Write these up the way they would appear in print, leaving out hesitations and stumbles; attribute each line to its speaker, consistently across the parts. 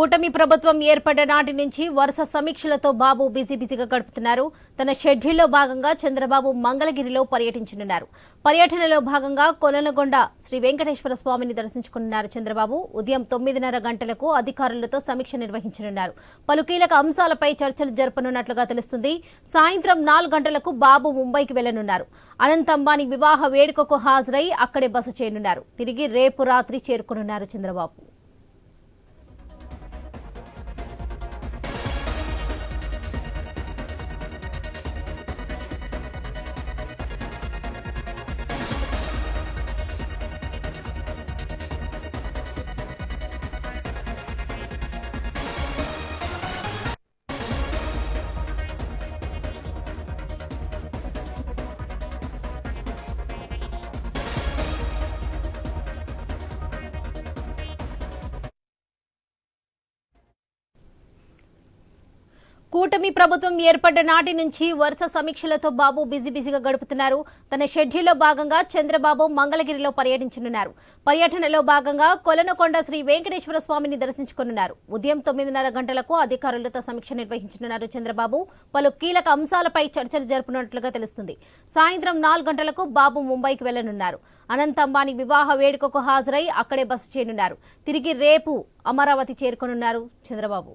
Speaker 1: కూటమి ప్రభుత్వం ఏర్పడ్డ నాటి నుంచి వరుస సమీక్షలతో బాబు బిజీగా గడుపుతున్నారు. తన షెడ్యూల్లో భాగంగా చంద్రబాబు మంగళగిరిలో పర్యటించనున్నారు. పర్యటనలో భాగంగా కొలనగొండ శ్రీ వెంకటేశ్వర స్వామిని దర్శించుకున్నారు. చంద్రబాబు ఉదయం 9:30 గంటలకు అధికారులతో సమీక్ష నిర్వహించనున్నారు. పలు కీలక అంశాలపై చర్చలు జరపనున్నట్లుగా తెలుస్తుంది. సాయంత్రం 4 గంటలకు బాబు ముంబైకి వెళ్లనున్నారు. అనంత్ అంబానీ వివాహ వేడుకకు హాజరై అక్కడే బస చేయనున్నారు. తిరిగి రేపు రాత్రి చేరుకోనున్నారు చంద్రబాబు. కూటమి ప్రభుత్వం ఏర్పడ్డ నాటి నుంచి వరుస సమీక్షలతో బాబు బిజీగా గడుపుతున్నారు. తన షెడ్యూల్లో భాగంగా చంద్రబాబు మంగళగిరిలో పర్యటించనున్నారు. పర్యటనలో భాగంగా కొలనకొండ శ్రీ వెంకటేశ్వర స్వామిని దర్శించుకున్నారు. ఉదయం 9:30 గంటలకు అధికారులతో సమీక్ష నిర్వహించనున్నారు. చంద్రబాబు పలు కీలక అంశాలపై చర్చలు జరుపుతున్నట్లుగా తెలుస్తుంది. సాయంత్రం 4 గంటలకు బాబు ముంబైకి వెళ్లనున్నారు. అనంత్ అంబానీ వివాహ వేడుకకు హాజరై అక్కడే బస చేయనున్నారు. తిరిగి రేపు అమరావతి చేరుకోనున్నారు చంద్రబాబు.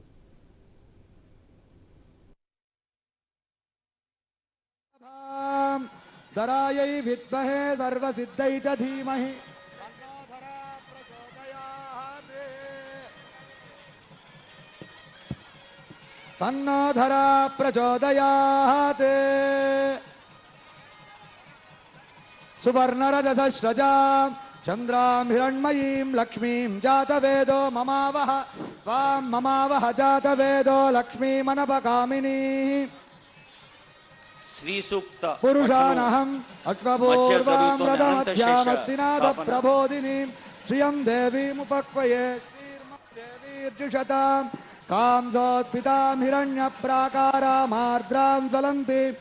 Speaker 2: दरायै विद्महे सर्वसिद्धै च धीमहि तन्नो धरा प्रचोदयात् सुवर्णरजतश्रजां चन्द्रां हिरण्मयीं लक्ष्मीं जातवेदो ममावह त्वां ममावह जातवेदो लक्ष्मीमनपकामिनी
Speaker 3: श्रीसूक्त
Speaker 2: पुरुषानहम् अश्वपूर्वामृतमध्यामस्तिनाद प्रबोधिनीं श्रियं देवीमुपक्वये श्रीर्देवीर्जुषताम् कांसोत्पितां हिरण्यप्राकारामार्द्रां ज्वलन्तीं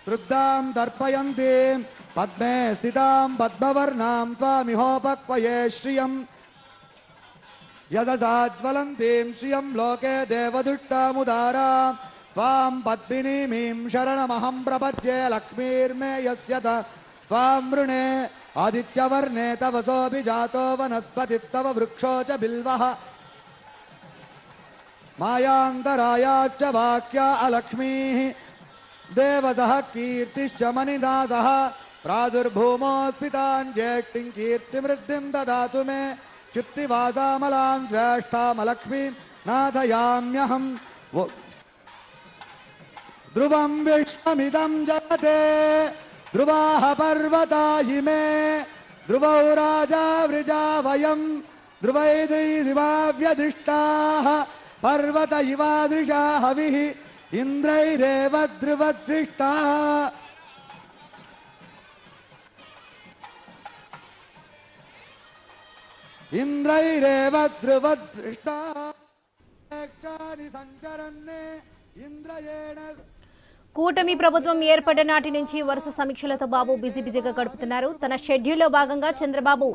Speaker 2: वृद्धां दर्पयन्तीं पद्मे स्थितां पद्मवर्णां त्वामिहोपक्वये श्रियं यदसाज्वलन्तीं श्रियं लोके देवदुष्टामुदाराम् त्वां पद्मिनीमीं शरणमहं प्रपद्ये लक्ष्मीर्मे यस्य त्वां वृणे आदित्यवर्णे तव सोऽभिजातो वनस्पतिस्तव वृक्षो च बिल्वः मायान्तरायाश्च वाक्या अलक्ष्मीः देवतः कीर्तिश्च मणिनाथः प्रादुर्भूमोऽस्मितां ज्येष्ठिं कीर्तिमृद्धिं ददातु मे चित्तिवासामलां ज्येष्ठामलक्ष्मीं नाथयाम्यहम् ध्रुवं विश्वमिदं जगते ध्रुवाः पर्वता इमे ध्रुवौ राजा वृजा वयं ध्रुवैर्दैरिवाव्यधिष्ठाः पर्वत इवादृशा हविः इन्द्रैरेव ध्रुवदृष्टाः इन्द्रैरेव ध्रुवदृष्टाः सञ्चरन्ने इन्द्रयेण
Speaker 1: కూటమి ప్రభుత్వం ఏర్పడ్డ నాటి నుంచి వరుస సమీక్షలతో బాబు బిజీగా గడుపుతున్నారు. తన షెడ్యూల్లో భాగంగా చంద్రబాబు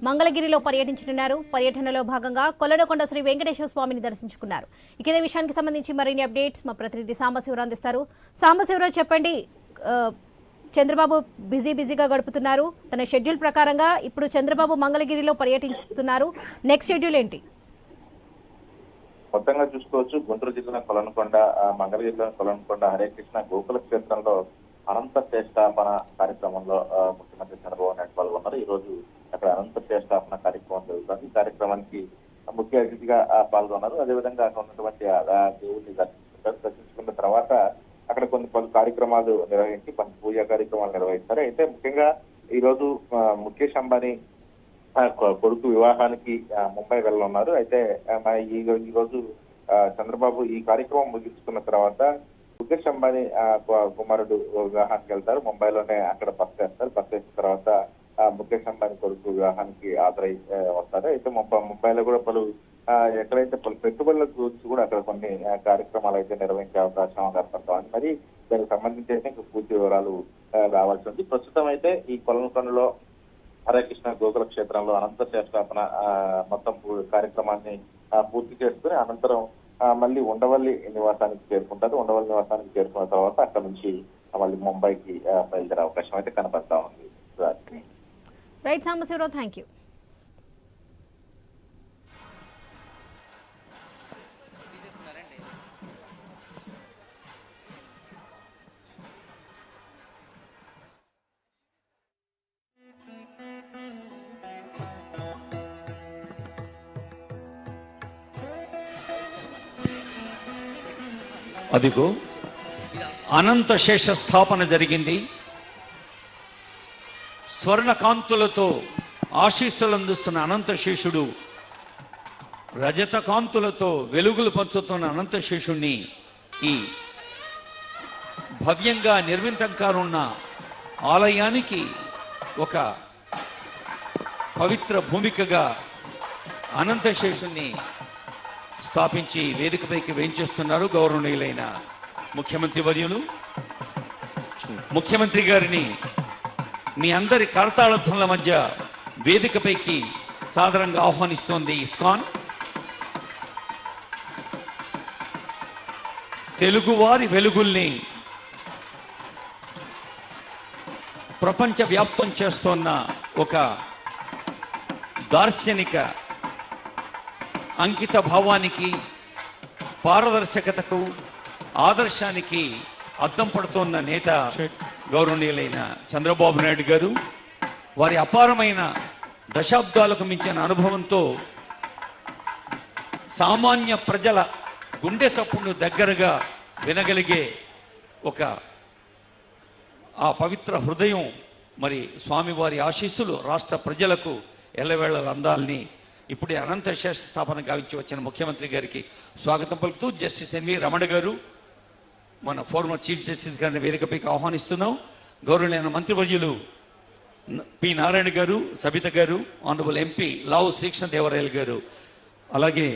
Speaker 1: మంగళగిరిలో పర్యటించనున్నారు. పర్యటనలో భాగంగా కొలనకొండ శ్రీ వెంకటేశ్వర స్వామిని దర్శించుకున్నారు. ఇదే విషయానికి సంబంధించి మరిన్ని అప్డేట్స్ మా ప్రతినిధి సాంబశివరావు అందిస్తారు. సాంబశివరావు చెప్పండి, చంద్రబాబు బిజీగా గడుపుతున్నారు. తన షెడ్యూల్ ప్రకారంగా ఇప్పుడు చంద్రబాబు మంగళగిరిలో పర్యటిస్తున్నారు. నెక్స్ట్ షెడ్యూల్ ఏంటి?
Speaker 4: మొత్తంగా చూసుకోవచ్చు, గుంటూరు జిల్లా కొలనకొండ, మంగళగిరిలో కొలనకొండ హరే కృష్ణ గోకుల క్షేత్రంలో అనంత శ్రేష్టాపన కార్యక్రమంలో ముఖ్యమంత్రి చంద్రబాబు నాయుడు పాల్గొన్నారు. ఈ రోజు అక్కడ అనంత శ్రేష్టాపన కార్యక్రమం జరుగుతుంది. ఈ కార్యక్రమానికి ముఖ్య అతిథిగా పాల్గొన్నారు. అదేవిధంగా అక్కడ ఉన్నటువంటి దేవుడిని దర్శించుకున్న తర్వాత అక్కడ పలు కార్యక్రమాలు నిర్వహించి కొన్ని పూజా కార్యక్రమాలు నిర్వహిస్తారు. అయితే ముఖ్యంగా ఈ రోజు ముఖేష్ అంబానీ కొడుకు వివాహానికి ముంబై వెళ్ళనున్నారు. అయితే ఈ రోజు చంద్రబాబు ఈ కార్యక్రమం ముగించుకున్న తర్వాత ముఖేష్ అంబానీ కుమారుడు వివాహానికి వెళ్తారు. ముంబైలోనే అక్కడ బస్ చేస్తారు. బస్ చేసిన తర్వాత ముఖేష్ అంబానీ కొడుకు వివాహానికి హాజరై వస్తారు. అయితే ముంబైలో కూడా పలు ఎక్కడైతే పలు పెట్టుబడుల గురించి కూడా అక్కడ కొన్ని కార్యక్రమాలు అయితే నిర్వహించే అవకాశం ఏర్పడతామని మరి దానికి సంబంధించి పూర్తి వివరాలు రావాల్సి ఉంది. ప్రస్తుతం అయితే ఈ కొలనకొండలో హరే కృష్ణ గోకుల క్షేత్రంలో అనంత శ్రేష్టాపన మొత్తం కార్యక్రమాన్ని పూర్తి చేసుకుని అనంతరం మళ్ళీ ఉండవల్లి నివాసానికి చేరుకుంటారు. ఉండవల్లి నివాసానికి చేరుకున్న తర్వాత అక్కడ నుంచి మళ్ళీ ముంబైకి బయలుదేరే అవకాశం అయితే కనబడతా ఉంది.
Speaker 1: Right Sambasivarao, thank you.
Speaker 3: అదిగో అనంత శేష స్థాపన జరిగింది. స్వర్ణకాంతులతో ఆశీస్సులందిస్తున్న అనంత శేషుడు, రజత కాంతులతో వెలుగులు పంచుతున్న అనంత శేషుణ్ణి ఈ భవ్యంగా నిర్మితంకానున్న ఆలయానికి ఒక పవిత్ర భూమికగా అనంత శేషుణ్ణి స్థాపించి వేదికపైకి వేయించేస్తున్నారు గౌరవనీయులైన ముఖ్యమంత్రి వర్యులు. ముఖ్యమంత్రి గారిని మీ అందరి కరతాళధ్వనుల మధ్య వేదికపైకి సాదరంగా ఆహ్వానిస్తోంది ఇస్కాన్. తెలుగువారి వెలుగుల్ని ప్రపంచ వ్యాప్తం చేస్తోన్న ఒక దార్శనిక అంకిత భావానికి, పారదర్శకతకు, ఆదర్శానికి అద్దం పడుతోన్న నేత గౌరవనీయులైన చంద్రబాబు నాయుడు గారు. వారి అపారమైన దశాబ్దాలకు మించిన అనుభవంతో సామాన్య ప్రజల గుండె చప్పుడును దగ్గరగా వినగలిగే ఒక ఆ పవిత్ర హృదయం, మరి స్వామివారి ఆశీస్సులు రాష్ట్ర ప్రజలకు ఎల్లవేళలు అందాలని ఇప్పుడే అనంత శేష స్థాపన గావించి వచ్చిన ముఖ్యమంత్రి గారికి స్వాగతం పలుకుతూ జస్టిస్ ఎన్వి రమణ గారు, మన ఫార్మర్ చీఫ్ జస్టిస్ గారిని వేదికపైకి ఆహ్వానిస్తున్నాం. గౌరవనీయ మంత్రివర్యులు పి నారాయణ గారు, సబిత గారు, ఆనరబుల్ ఎంపీ లావు శ్రీకృష్ణదేవరాయలు గారు, అలాగే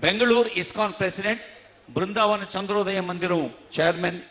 Speaker 3: బెంగళూరు ఇస్కాన్ ప్రెసిడెంట్, బృందావన చంద్రోదయ మందిరం చైర్మన్